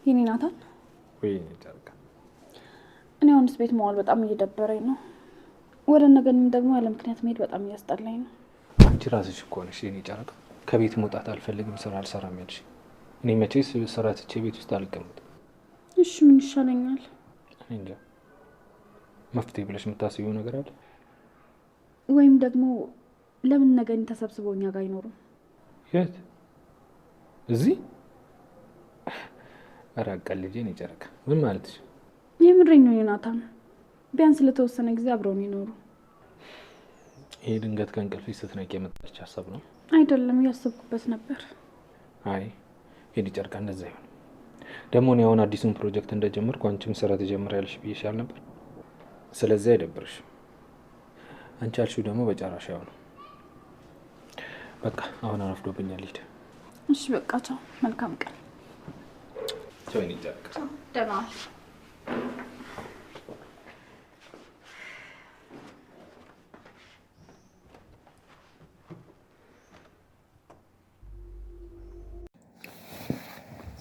የኔ ናታን ወይ ጨርቃ እኔ አሁንስ ቤት መዋል በጣም እየደበረኝ ነው። ወደ ነገንም ደግሞ ያለ ምክንያት መሄድ በጣም እያስጠላኝ ነው። አንቺ ራስሽ እኮ ነሽ የኔ ጨርቃ ከቤት መውጣት አልፈልግም ስራ አልሰራም ያልሽ። እኔ መቼስ ስራ ትቼ ቤት ውስጥ አልቀመጥም። እሺ ምን ይሻለኛል? እኔ እንጃ መፍትሄ ብለሽ የምታስቢው ነገር አለ? ወይም ደግሞ ለምን ነገን ተሰብስበው እኛ ጋር አይኖሩም? የት? እዚህ? ኧረ አቀልጄ ነው ጨርቃ። ምን ማለትሽ? የምሬን ነው ናታን። ቢያንስ ለተወሰነ ጊዜ አብረውን ይኖሩ። ይሄ ድንገት ከእንቅልፍሽ ስትነቂ የመጣች ሀሳብ ነው? አይደለም እያሰብኩበት ነበር። አይ የኔ ጨርቃ እንደዛ ይሆን ደግሞ እኔ አሁን አዲሱን ፕሮጀክት እንደጀመርኩ አንቺም ስራ ትጀምሪያለሽ ብዬሻል ነበር። ስለዚህ አይደብርሽም። አንቺ አልሽው ደግሞ በጨራሽ ያው ነው። በቃ አሁን አረፍዶብኛል ልሂድ። እሺ በቃ ቻው፣ መልካም ቀን። ቻው የኔ ጨርቃ። ደህና ዋል።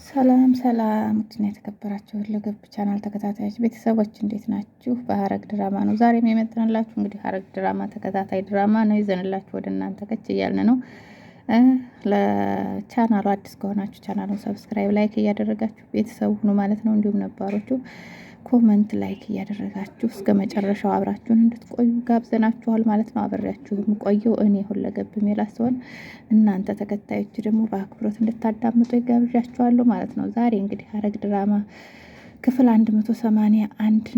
ሰላም ሰላም፣ ውድና የተከበራችሁ ለገብ ቻናል ተከታታዮች ቤተሰቦች እንዴት ናችሁ? በሀረግ ድራማ ነው ዛሬም የመጣንላችሁ። እንግዲህ ሀረግ ድራማ ተከታታይ ድራማ ነው ይዘንላችሁ ወደ እናንተ ከች እያልን ነው። ለቻናሉ አዲስ ከሆናችሁ ቻናሉን ሰብስክራይብ፣ ላይክ እያደረጋችሁ ቤተሰቡ ሁኑ ማለት ነው። እንዲሁም ነባሮቹ ኮመንት፣ ላይክ እያደረጋችሁ እስከ መጨረሻው አብራችሁን እንድትቆዩ ጋብዘናችኋል ማለት ነው። አብሬያችሁ የምቆየው እኔ ሁለገብ ሜላት ሲሆን እናንተ ተከታዮች ደግሞ በአክብሮት እንድታዳምጡ ይጋብዣችኋለሁ ማለት ነው። ዛሬ እንግዲህ ሀረግ ድራማ ክፍል 181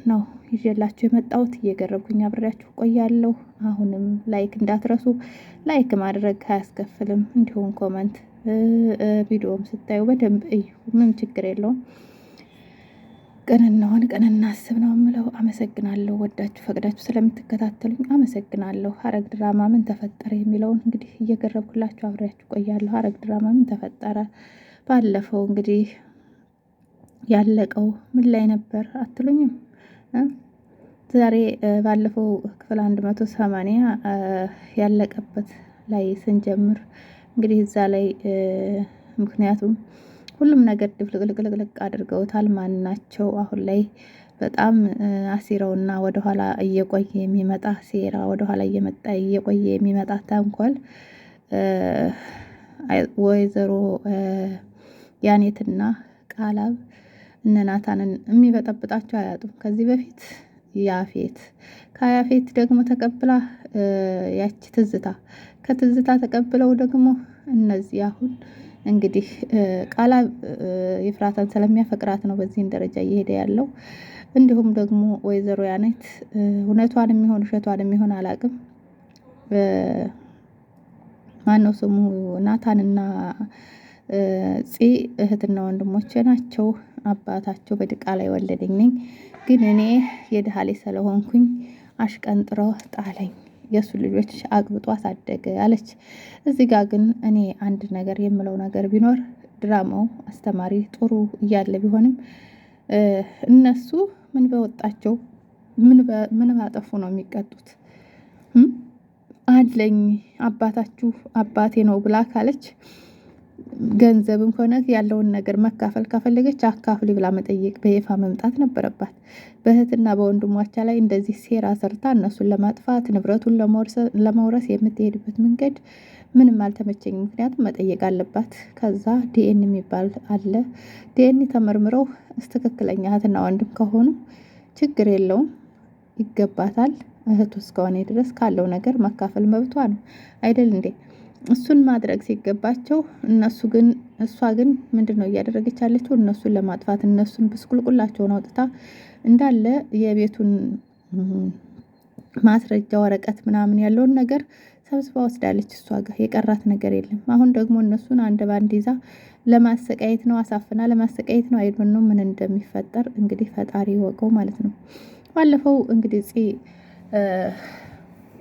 ነው ይዤላችሁ የመጣሁት። እየገረብኩኝ አብሬያችሁ ቆያለሁ። አሁንም ላይክ እንዳትረሱ፣ ላይክ ማድረግ አያስከፍልም። እንዲሁም ኮመንት፣ ቪዲዮም ስታዩ በደንብ እዩ፣ ምን ችግር የለውም። ቅንናውን ቅን እናስብ ነው የምለው። አመሰግናለሁ። ወዳችሁ ፈቅዳችሁ ስለምትከታተሉኝ አመሰግናለሁ። ሀረግ ድራማ ምን ተፈጠረ የሚለውን እንግዲህ እየገረብኩላችሁ አብሬያችሁ ቆያለሁ። ሀረግ ድራማ ምን ተፈጠረ? ባለፈው እንግዲህ ያለቀው ምን ላይ ነበር አትሉኝም? ዛሬ ባለፈው ክፍል 180 ያለቀበት ላይ ስንጀምር እንግዲህ እዛ ላይ ምክንያቱም ሁሉም ነገር ድብልቅልቅልቅ አድርገውታል። ማናቸው አሁን ላይ በጣም አሲረውና ወደኋላ እየቆየ የሚመጣ ሴራ፣ ወደኋላ እየመጣ እየቆየ የሚመጣ ተንኮል ወይዘሮ ያኔትና ቃላብ እነ ናታንን የሚበጠብጣቸው አያጡም። ከዚህ በፊት ያፌት፣ ከያፌት ደግሞ ተቀብላ ያቺ ትዝታ፣ ከትዝታ ተቀብለው ደግሞ እነዚህ አሁን እንግዲህ ቃላብ ይፍራታን ስለሚያፈቅራት ነው በዚህን ደረጃ እየሄደ ያለው። እንዲሁም ደግሞ ወይዘሮ ያኔት እውነቷን የሚሆን ውሸቷን የሚሆን አላቅም። ማነው ስሙ ናታንና ፂ እህትና ወንድሞቼ ናቸው። አባታቸው በድቃላ የወለደኝ ነኝ፣ ግን እኔ የድሃ ልጅ ስለሆንኩኝ አሽቀንጥሮ ጣለኝ፣ የሱ ልጆች አግብጦ አሳደገ አለች። እዚህ ጋር ግን እኔ አንድ ነገር የምለው ነገር ቢኖር ድራማው አስተማሪ ጥሩ እያለ ቢሆንም እነሱ ምን በወጣቸው ምን ባጠፉ ነው የሚቀጡት? አለኝ አባታችሁ አባቴ ነው ብላ ካለች ገንዘብም ሆነ ያለውን ነገር መካፈል ካፈለገች አካፍሊ ብላ መጠየቅ በይፋ መምጣት ነበረባት። በእህትና በወንድሞቿ ላይ እንደዚህ ሴራ ሰርታ እነሱን ለማጥፋት ንብረቱን ለመውረስ የምትሄድበት መንገድ ምንም አልተመቸኝም። ምክንያቱም መጠየቅ አለባት። ከዛ ዲኤን የሚባል አለ። ዲኤን ተመርምረው ትክክለኛ እህትና ወንድም ከሆኑ ችግር የለውም፣ ይገባታል። እህቱ እስከሆነ ድረስ ካለው ነገር መካፈል መብቷ ነው አይደል እንዴ? እሱን ማድረግ ሲገባቸው እሷ ግን ምንድነው እያደረገች ያለችው? እነሱን ለማጥፋት እነሱን ብስቁልቁላቸውን አውጥታ እንዳለ የቤቱን ማስረጃ ወረቀት ምናምን ያለውን ነገር ሰብስባ ወስዳለች። እሷ ጋር የቀራት ነገር የለም። አሁን ደግሞ እነሱን አንድ ባንድ ይዛ ለማሰቃየት ነው፣ አሳፍና ለማሰቃየት ነው። አይዶን ነው ምን እንደሚፈጠር እንግዲህ ፈጣሪ ወቀው ማለት ነው። ባለፈው እንግዲህ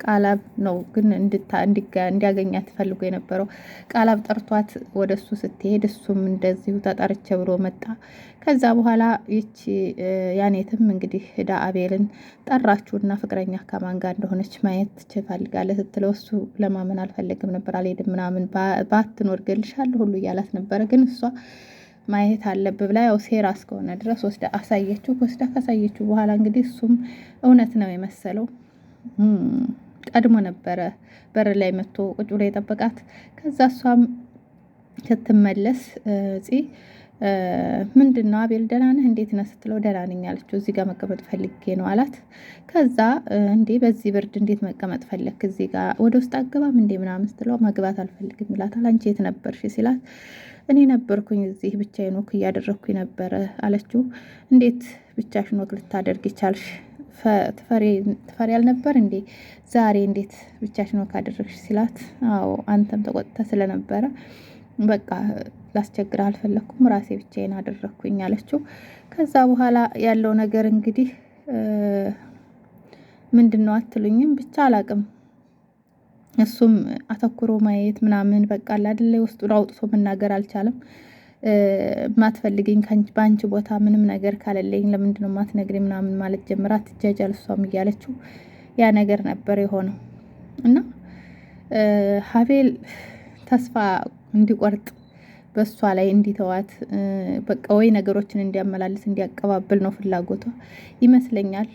ቃላብ ነው ግን እንዲያገኛት ፈልጎ የነበረው። ቃላብ ጠርቷት ወደሱ ስትሄድ እሱም እንደዚሁ ተጠርቼ ብሎ መጣ። ከዛ በኋላ ይቺ ያኔትም እንግዲህ ሄዳ አቤልን ጠራችሁና ፍቅረኛ ከማን ጋር እንደሆነች ማየት ትፈልጋለህ ስትለው እሱ ለማመን አልፈለግም ነበር። አልሄድም ምናምን ባትኖር ገልሻለሁ ሁሉ እያላት ነበረ። ግን እሷ ማየት አለብህ ብላ ያው ሴራ እስከሆነ ድረስ ወስዳ አሳየችው። ወስዳ ካሳየችው በኋላ እንግዲህ እሱም እውነት ነው የመሰለው። ቀድሞ ነበረ በር ላይ መጥቶ ቁጭ ብሎ የጠበቃት። ከዛ እሷም ስትመለስ ምንድን ነው አቤል ደህና ነህ እንዴት ነህ ስትለው ደህና ነኝ አለችው። እዚህ ጋር መቀመጥ ፈልጌ ነው አላት። ከዛ እንዴ በዚህ ብርድ እንዴት መቀመጥ ፈለክ እዚህ ጋር ወደ ውስጥ አገባም እንዴ ምናምን ስትለው መግባት አልፈልግም ይላታል። አንቺ የት ነበርሽ ሲላት እኔ ነበርኩኝ እዚህ ብቻዬን ወክ እያደረግኩኝ ነበረ አለችው። እንዴት ብቻሽን ወክ ልታደርግ ይቻልሽ? ትፈሪ አልነበር እንዴ ዛሬ እንዴት ብቻሽን ወክ አደረግሽ ሲላት አዎ አንተም ተቆጥተህ ስለነበረ በቃ ላስቸግርህ አልፈለኩም ራሴ ብቻዬን አደረግኩኝ አለችው። ከዛ በኋላ ያለው ነገር እንግዲህ ምንድነው አትሉኝም ብቻ አላቅም። እሱም አተኩሮ ማየት ምናምን በቃ አይደለ ውስጡን አውጥቶ መናገር አልቻለም። ማትፈልገኝ በአንቺ ቦታ ምንም ነገር ካለለኝ ለምንድነው ማትነግሪ ምናምን ማለት ጀምራ ትጃጃል እሷም እያለችው ያ ነገር ነበር የሆነው። እና ሀቤል ተስፋ እንዲቆርጥ በእሷ ላይ እንዲተዋት በቃ ወይ ነገሮችን እንዲያመላልስ እንዲያቀባብል ነው ፍላጎቷ ይመስለኛል።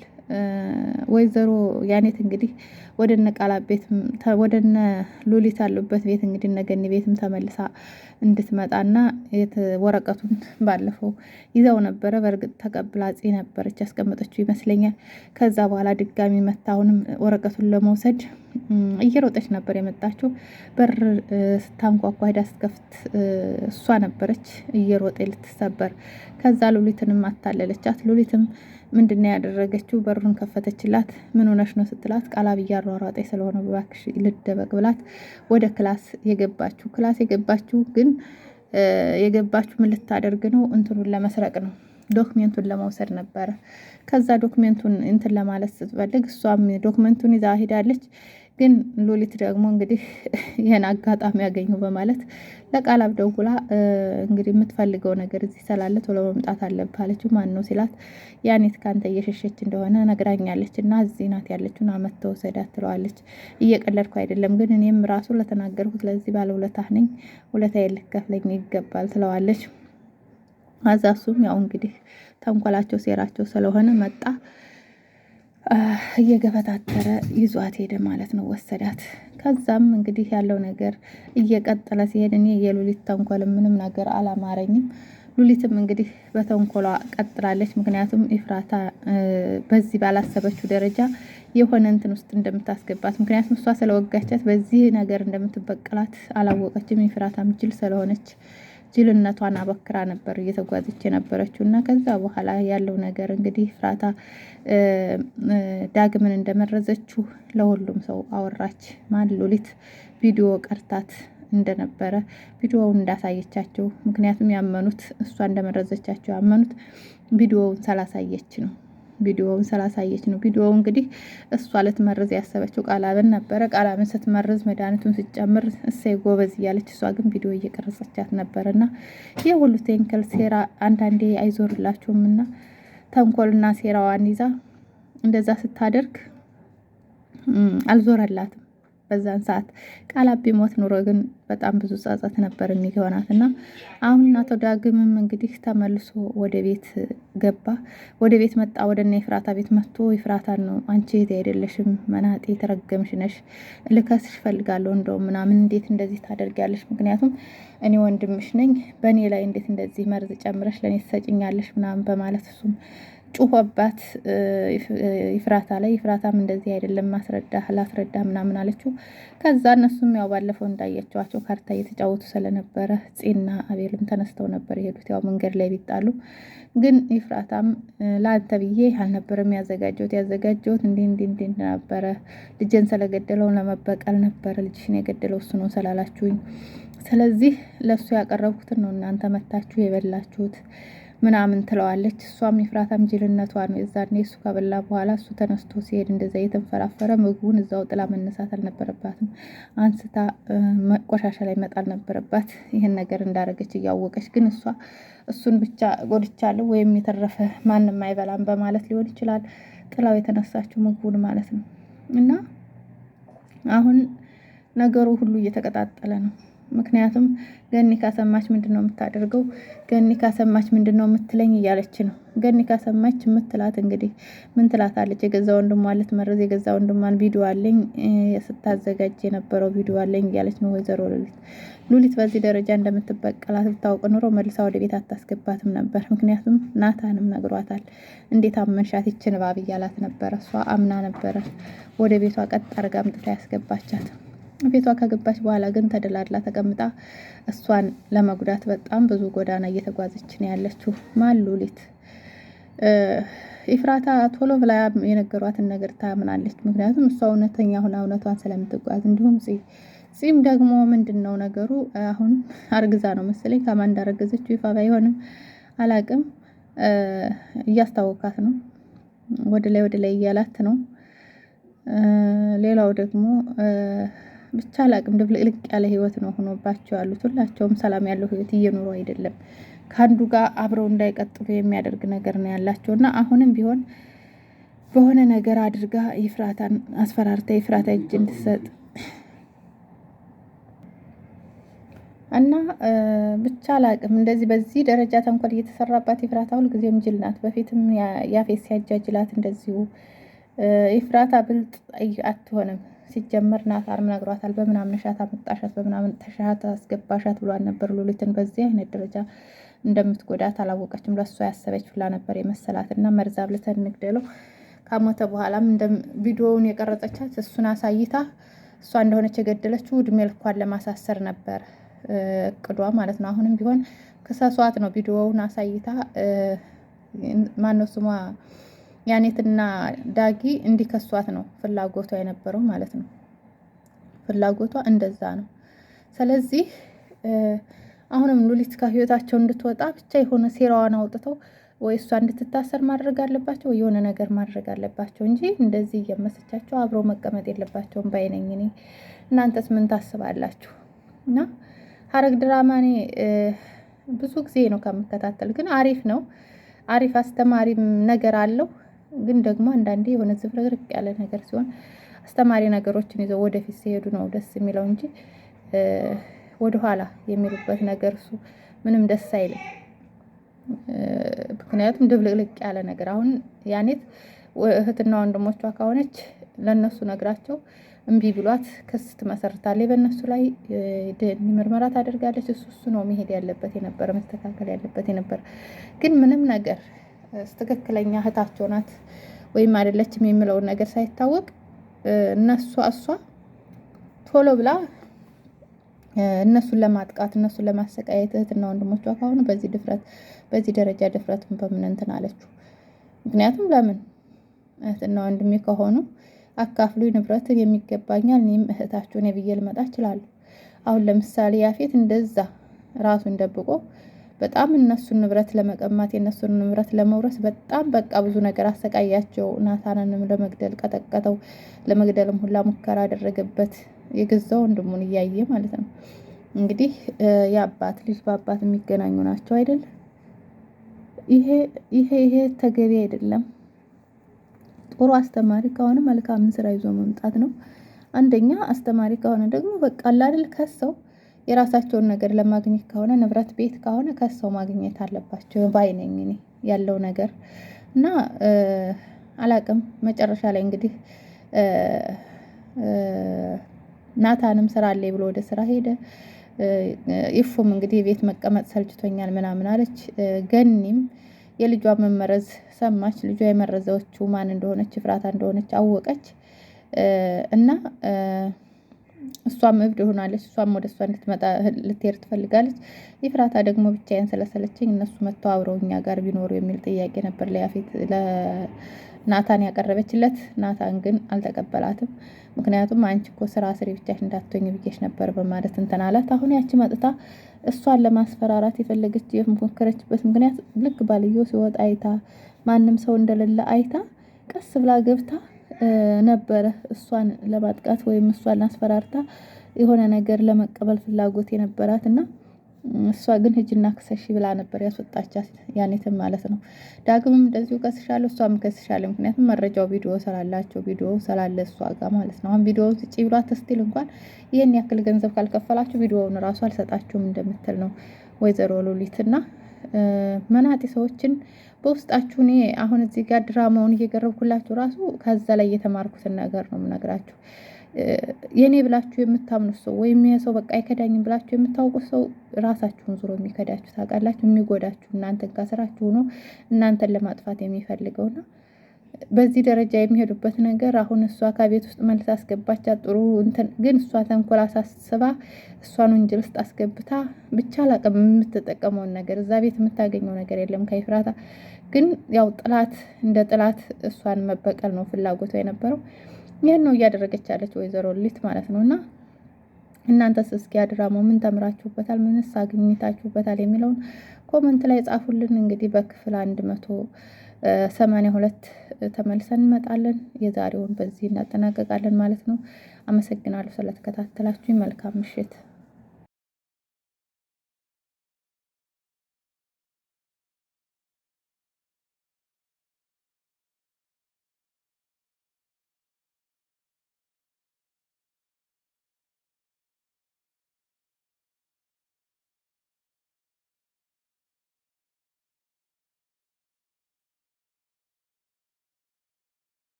ወይዘሮ ያኔት እንግዲህ ወደነ ቃላት ቤት ወደነ ሉሊት አሉበት ቤት እንግዲህ ነገኒ ቤትም ተመልሳ እንድትመጣና ወረቀቱን ባለፈው ይዘው ነበረ። በእርግጥ ተቀብላ ነበረች ያስቀመጠችው ይመስለኛል። ከዛ በኋላ ድጋሚ መታውንም ወረቀቱን ለመውሰድ እየሮጠች ነበር የመጣችው። በር ስታንኳኳ ሄዳ ስትከፍት እሷ ነበረች እየሮጠ ልትሰበር። ከዛ ሉሊትንም አታለለቻት። ሉሊትም ምንድነው ያደረገችው? በሩን ከፈተችላት። ምን ሆነሽ ነው ስትላት ቃላብ እያሯሯጠች ስለሆነ እባክሽ ልደበቅ ብላት ወደ ክላስ የገባችው ግን የገባችው ምን ልታደርግ ነው? እንትኑን ለመስረቅ ነው። ዶክሜንቱን ለመውሰድ ነበረ። ከዛ ዶክሜንቱን እንትን ለማለት ስትፈልግ እሷም ዶክሜንቱን ይዛ ሄዳለች። ግን ሉሊት ደግሞ እንግዲህ ይሄን አጋጣሚ ያገኙ በማለት ለቃላብ ደውላ እንግዲህ የምትፈልገው ነገር እዚህ ስላለ ቶሎ መምጣት አለብህ አለችው። ማን ነው ሲላት ያኔት ካንተ እየሸሸች እንደሆነ ነግራኛለች እና እዚህ ናት ያለችውን አመት ተወሰዳት ትለዋለች። እየቀለድኩ አይደለም ግን እኔም ራሱ ለተናገርኩት ለዚህ ባለውለታህ ነኝ፣ ውለታዬን ልትከፍለኝ ይገባል ትለዋለች። አዛሱም ያው እንግዲህ ተንኮላቸው ሴራቸው ስለሆነ መጣ እየገፈታተረ ይዟት ሄደ ማለት ነው፣ ወሰዳት። ከዛም እንግዲህ ያለው ነገር እየቀጠለ ሲሄድ እኔ የሉሊት ተንኮል ምንም ነገር አላማረኝም። ሉሊትም እንግዲህ በተንኮሏ ቀጥላለች። ምክንያቱም ኢፍራታ በዚህ ባላሰበችው ደረጃ የሆነ እንትን ውስጥ እንደምታስገባት፣ ምክንያቱም እሷ ስለወጋቻት በዚህ ነገር እንደምትበቀላት አላወቀችም። ኢፍራታም ጅል ስለሆነች ጅልነቷን አበክራ ነበር እየተጓዘች የነበረችው። እና ከዛ በኋላ ያለው ነገር እንግዲህ ኢፍራታ ዳግምን እንደመረዘችው ለሁሉም ሰው አወራች። ማን ሉሊት ቪዲዮ ቀርታት እንደነበረ ቪዲዮውን እንዳሳየቻቸው፣ ምክንያቱም ያመኑት እሷ እንደመረዘቻቸው ያመኑት ቪዲዮውን ስላሳየች ነው። ቪዲዮው እንግዲህ እሷ ልትመርዝ ያሰበችው ቃላብን ነበረ። ቃላብን ስትመርዝ መድኃኒቱን ስትጨምር እሰይ ጎበዝ እያለች እሷ ግን ቪዲዮ እየቀረጸቻት ነበርና የሁሉ ቴንክል ሴራ አንዳንዴ አይዞርላችሁም እና ተንኮልና ሴራዋን ይዛ እንደዛ ስታደርግ አልዞረላትም። በዛን ሰዓት ቃላብ ቢሞት ኑሮ ግን በጣም ብዙ ጸጸት ነበር የሚሆናት። እና አሁን አቶ ዳግምም እንግዲህ ተመልሶ ወደ ቤት ገባ። ወደ ቤት መጣ። ወደ እነ ኢፍራታ ቤት መጥቶ ኢፍራታን ነው አንቺ እህቴ አይደለሽም መናጤ ተረገምሽ ነሽ፣ ልከስሽ ፈልጋለሁ እንደውም ምናምን እንዴት እንደዚህ ታደርጊያለሽ? ምክንያቱም እኔ ወንድምሽ ነኝ፣ በእኔ ላይ እንዴት እንደዚህ መርዝ ጨምረሽ ለእኔ ትሰጭኛለሽ? ምናምን በማለት እሱም ጩኸባት ኢፍራታ ላይ። ኢፍራታም እንደዚህ አይደለም ላስረዳ ምናምን አለችው። ከዛ እነሱም ያው ባለፈው እንዳያቸዋቸው ካርታ እየተጫወቱ ስለነበረ ፂና አቤልም ተነስተው ነበር የሄዱት። ያው መንገድ ላይ ቢጣሉ ግን ኢፍራታም ለአንተ ብዬ አልነበረም ያዘጋጀሁት እንዲህ ነበረ፣ ልጄን ስለገደለው ለመበቀል ነበረ፣ ልጅሽን የገደለው እሱ ነው ስላላችሁኝ፣ ስለዚህ ለእሱ ያቀረብኩትን ነው እናንተ መታችሁ የበላችሁት ምናምን ትለዋለች። እሷም ኢፍራታም ጅልነቷ ነው። የዛኔ እሱ ከበላ በኋላ እሱ ተነስቶ ሲሄድ እንደዛ እየተንፈራፈረ ምግቡን እዛው ጥላ መነሳት አልነበረባትም፣ አንስታ ቆሻሻ ላይ መጣል ነበረባት። ይህን ነገር እንዳረገች እያወቀች ግን እሷ እሱን ብቻ ጎድቻለሁ ወይም የተረፈ ማንም አይበላም በማለት ሊሆን ይችላል ጥላው የተነሳችው ምግቡን ማለት ነው። እና አሁን ነገሩ ሁሉ እየተቀጣጠለ ነው። ምክንያቱም ገኒ ካሰማች ምንድን ነው የምታደርገው? ገኒ ካሰማች ምንድን ነው የምትለኝ እያለች ነው። ገኒ ካሰማች የምትላት እንግዲህ ምን ትላታለች? የገዛ ወንድሟ ልትመርዝ የገዛ ወንድሟን ቪዲዮ አለኝ ስታዘጋጅ የነበረው ቪዲዮ አለኝ እያለች ነው ወይዘሮ ሉሊት። በዚህ ደረጃ እንደምትበቀላት ብታውቅ ኑሮ መልሳ ወደ ቤት አታስገባትም ነበር። ምክንያቱም ናታንም ነግሯታል። እንዴት አመንሻት ይችን እባብ እያላት ነበረ። እሷ አምና ነበረ ወደ ቤቷ ቀጥ አርጋ አምጥታ ያስገባቻት። ቤቷ ከገባች በኋላ ግን ተደላድላ ተቀምጣ እሷን ለመጉዳት በጣም ብዙ ጎዳና እየተጓዘች ነው ያለችው። ማን ሉሊት። ኢፍራታ ቶሎ ብላ የነገሯትን ነገር ታምናለች። ምክንያቱም እሷ እውነተኛ ሆና እውነቷን ስለምትጓዝ። እንዲሁም ጺም ደግሞ ምንድን ነው ነገሩ? አሁን አርግዛ ነው መሰለኝ። ከማን እንዳረገዘችው ይፋ ባይሆንም አላቅም። እያስታወቃት ነው። ወደ ላይ እያላት ነው። ሌላው ደግሞ ብቻ አላቅም ድብልቅልቅ ያለ ህይወት ነው ሆኖባቸው ያሉት። ሁላቸውም ሰላም ያለው ህይወት እየኖሩ አይደለም። ከአንዱ ጋር አብረው እንዳይቀጥሉ የሚያደርግ ነገር ነው ያላቸው እና አሁንም ቢሆን በሆነ ነገር አድርጋ ይፍራታን አስፈራርታ ይፍራታ እጅ እንድትሰጥ እና ብቻ አላቅም። እንደዚህ በዚህ ደረጃ ተንኮል እየተሰራባት ይፍራታ ሁልጊዜም ጅል ናት። በፊትም ያፌት ሲያጃጅላት እንደዚሁ ይፍራታ ብልጥ አትሆንም። ሲጀመር ናታንም ነግሯታል። በምናምን ሻት አመጣሻት በምናምን ተሻት አስገባሻት ብሏል ነበር ሉሊትን። በዚህ አይነት ደረጃ እንደምትጎዳት አላወቀችም። ለእሷ ያሰበች ብላ ነበር የመሰላት እና መርዛ ብልተን እንግደለው ካሞተ በኋላም እንደ ቪዲዮውን የቀረጸቻት እሱን አሳይታ እሷ እንደሆነች የገደለችው እድሜ ልኳን ለማሳሰር ነበር እቅዷ ማለት ነው። አሁንም ቢሆን ከሰሷት ነው ቪዲዮውን አሳይታ ማነው ስሟ ያኔትና ዳጊ እንዲከሷት ነው ፍላጎቷ የነበረው ማለት ነው። ፍላጎቷ እንደዛ ነው። ስለዚህ አሁንም ሉሊት ከህይወታቸው እንድትወጣ ብቻ የሆነ ሴራዋን አውጥተው ወይ እሷ እንድትታሰር ማድረግ አለባቸው፣ የሆነ ነገር ማድረግ አለባቸው እንጂ እንደዚህ እየመሰቻቸው አብረው መቀመጥ የለባቸውም ባይነኝ እኔ። እናንተስ ምን ታስባላችሁ? እና ሐረግ ድራማ እኔ ብዙ ጊዜ ነው ከምከታተል፣ ግን አሪፍ ነው። አሪፍ አስተማሪም ነገር አለው። ግን ደግሞ አንዳንዴ የሆነ ዝብርቅርቅ ያለ ነገር ሲሆን አስተማሪ ነገሮችን ይዘው ወደፊት ሲሄዱ ነው ደስ የሚለው እንጂ ወደኋላ የሚሉበት ነገር እሱ ምንም ደስ አይልም። ምክንያቱም ድብልቅልቅ ያለ ነገር አሁን ያኔት እህትና ወንድሞቿ ከሆነች ለነሱ ነግራቸው እምቢ ብሏት ክስ ትመሰርታለች በእነሱ ላይ ምርመራ ታደርጋለች። እሱ ነው መሄድ ያለበት የነበረ መስተካከል ያለበት የነበረ። ግን ምንም ነገር ትክክለኛ እህታቸው ናት ወይም አይደለችም የሚለውን ነገር ሳይታወቅ እሷ ቶሎ ብላ እነሱን ለማጥቃት እነሱን ለማሰቃየት እህትና ወንድሞቿ ከሆኑ በዚህ ደረጃ ድፍረቱን በምን እንትን አለችው? ምክንያቱም ለምን እህትና ወንድሜ ከሆኑ አካፍሉ ንብረትን የሚገባኛል እኔም እህታቸው ነኝ ብዬ ልመጣ እችላለሁ። አሁን ለምሳሌ ያፌት እንደዛ ራሱን ደብቆ በጣም እነሱን ንብረት ለመቀማት የእነሱን ንብረት ለመውረስ በጣም በቃ ብዙ ነገር አሰቃያቸው። ናታንንም ለመግደል ቀጠቀጠው። ለመግደልም ሁላ ሙከራ አደረገበት። የገዛው ወንድሙን እያየ ማለት ነው። እንግዲህ የአባት ልጅ በአባት የሚገናኙ ናቸው አይደል? ይሄ ተገቢ አይደለም። ጥሩ አስተማሪ ከሆነ መልካምን ስራ ይዞ መምጣት ነው። አንደኛ አስተማሪ ከሆነ ደግሞ በቃ አይደል ከሰው የራሳቸውን ነገር ለማግኘት ከሆነ ንብረት ቤት ከሆነ ከሰው ማግኘት አለባቸው ባይነኝ እኔ ያለው ነገር እና አላቅም። መጨረሻ ላይ እንግዲህ ናታንም ስራ አለኝ ብሎ ወደ ስራ ሄደ። ይፉም እንግዲህ ቤት መቀመጥ ሰልችቶኛል ምናምን አለች። ገኒም የልጇ መመረዝ ሰማች። ልጇ የመረዘችው ማን እንደሆነች ፍራታ እንደሆነች አወቀች እና እሷም እብድ ሆናለች። እሷም ወደ እሷ እንድትመጣ ልትሄድ ትፈልጋለች። ይፍራታ ደግሞ ብቻዬን ስለሰለቸኝ እነሱ መጥተው አብረው እኛ ጋር ቢኖሩ የሚል ጥያቄ ነበር ለናታን ያቀረበችለት። ናታን ግን አልተቀበላትም። ምክንያቱም አንቺ እኮ ስራ ስሪ ብቻሽ እንዳትሆኝ ብዬሽ ነበር በማለት እንትን አላት። አሁን ያቺ መጥታ እሷን ለማስፈራራት የፈለገች የሞከረችበት ምክንያት ልክ ባልየው ሲወጣ አይታ ማንም ሰው እንደሌለ አይታ ቀስ ብላ ገብታ ነበረ እሷን ለማጥቃት ወይም እሷን አስፈራርታ የሆነ ነገር ለመቀበል ፍላጎት የነበራት እና እሷ ግን ሂጂና ክሰሺ ብላ ነበር ያስወጣቻት ያኔትም ማለት ነው። ዳግምም እንደዚሁ ከስሻለሁ፣ እሷም ከስሻለሁ። ምክንያቱም መረጃው ቪዲዮ ስላላቸው ቪዲዮ ስላለ እሷ ጋር ማለት ነው። አሁን ቪዲዮውን ስጪ ብሏት ስትል እንኳን ይህን ያክል ገንዘብ ካልከፈላችሁ ቪዲዮውን እራሱ አልሰጣችሁም እንደምትል ነው ወይዘሮ ሉሊትና መናጤ ሰዎችን በውስጣችሁ። እኔ አሁን እዚህ ጋር ድራማውን እየገረብኩላችሁ ራሱ ከዛ ላይ የተማርኩትን ነገር ነው የምነግራችሁ። የኔ ብላችሁ የምታምኑት ሰው ወይም ይሄ ሰው በቃ አይከዳኝም ብላችሁ የምታውቁት ሰው ራሳችሁን ዙሮ የሚከዳችሁ ታውቃላችሁ። የሚጎዳችሁ እናንተን ከስራችሁ ሆኖ እናንተን ለማጥፋት የሚፈልገውና በዚህ ደረጃ የሚሄዱበት ነገር አሁን እሷ ከቤት ውስጥ መልስ አስገባቻት። ጥሩ እንትን ግን እሷ ተንኮል አሳስባ እሷን ወንጀል ውስጥ አስገብታ ብቻ አላቅም የምትጠቀመውን ነገር እዛ ቤት የምታገኘው ነገር የለም ከኤፍራታ። ግን ያው ጥላት እንደ ጥላት እሷን መበቀል ነው ፍላጎቷ የነበረው። ይህን ነው እያደረገች ያለች ወይዘሮ ሉሊት ማለት ነው። እና እናንተስ እስኪ ድራማው ምን ተምራችሁበታል? ምንስ አግኝታችሁበታል? የሚለውን ኮመንት ላይ ጻፉልን። እንግዲህ በክፍል 182 ተመልሰን እንመጣለን። የዛሬውን በዚህ እናጠናቀቃለን ማለት ነው። አመሰግናለሁ ስለተከታተላችሁ። መልካም ምሽት።